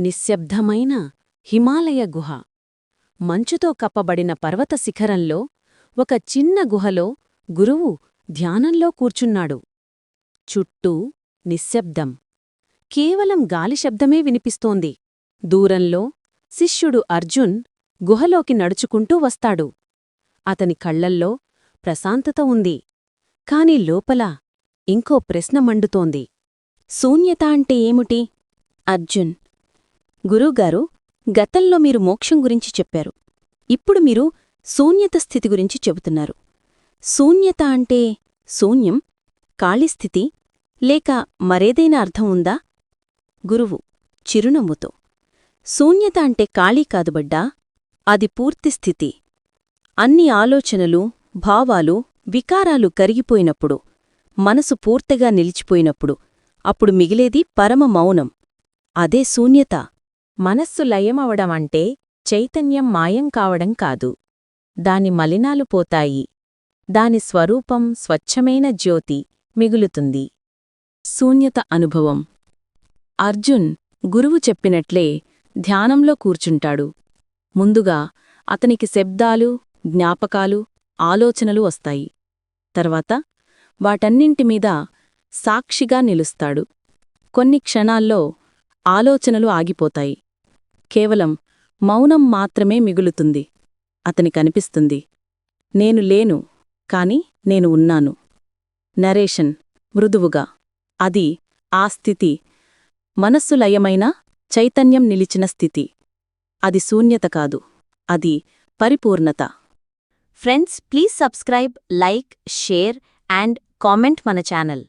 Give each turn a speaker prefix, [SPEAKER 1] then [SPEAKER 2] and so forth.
[SPEAKER 1] నిశ్శబ్దమైన హిమాలయ గుహ. మంచుతో కప్పబడిన పర్వత శిఖరంలో ఒక చిన్న గుహలో గురువు ధ్యానంలో కూర్చున్నాడు. చుట్టూ నిశ్శబ్దం. కేవలం గాలి శబ్దమే వినిపిస్తోంది. దూరంలో శిష్యుడు అర్జున్ గుహలోకి నడుచుకుంటూ వస్తాడు. అతని కళ్లల్లో ప్రశాంతత ఉంది. కాని లోపల ఇంకో ప్రశ్న మండుతోంది. శూన్యత అంటే ఏమిటి?
[SPEAKER 2] అర్జున్: గురువుగారు, గతంలో మీరు మోక్షం గురించి చెప్పారు. ఇప్పుడు మీరు శూన్యత స్థితి గురించి చెబుతున్నారు. శూన్యత అంటే శూన్యం, ఖాళీస్థితి, లేక మరేదైనా అర్థం ఉందా? గురువు చిరునవ్వుతో: శూన్యత అంటే ఖాళీ కాదు బడ్డా, అది పూర్తి స్థితి. అన్ని ఆలోచనలు, భావాలు, వికారాలు కరిగిపోయినప్పుడు, మనసు పూర్తిగా నిలిచిపోయినప్పుడు, అప్పుడు మిగిలేది పరమ మౌనం. అదే శూన్యత.
[SPEAKER 1] మనస్సు లయమవడమంటే చైతన్యం మాయం కావడం కాదు. దాని మలినాలు పోతాయి. దాని స్వరూపం స్వచ్ఛమైన జ్యోతి మిగులుతుంది. శూన్యత అనుభవం. అర్జున్ గురువు చెప్పినట్లే ధ్యానంలో కూర్చుంటాడు. ముందుగా అతనికి శబ్దాలు, జ్ఞాపకాలు, ఆలోచనలు వస్తాయి. తర్వాత వాటన్నింటిమీద సాక్షిగా నిలుస్తాడు. కొన్ని క్షణాల్లో ఆలోచనలు ఆగిపోతాయి. కేవలం మౌనం మాత్రమే మిగులుతుంది. అతనికనిపిస్తుంది, నేను లేను, కాని నేను ఉన్నాను. నరేషన్ మృదువుగా: అది ఆ స్థితి. మనస్సు లయమైన, చైతన్యం నిలిచిన స్థితి. అది శూన్యత కాదు, అది పరిపూర్ణత.
[SPEAKER 2] Friends, please subscribe, like, share and comment మన ఛానల్.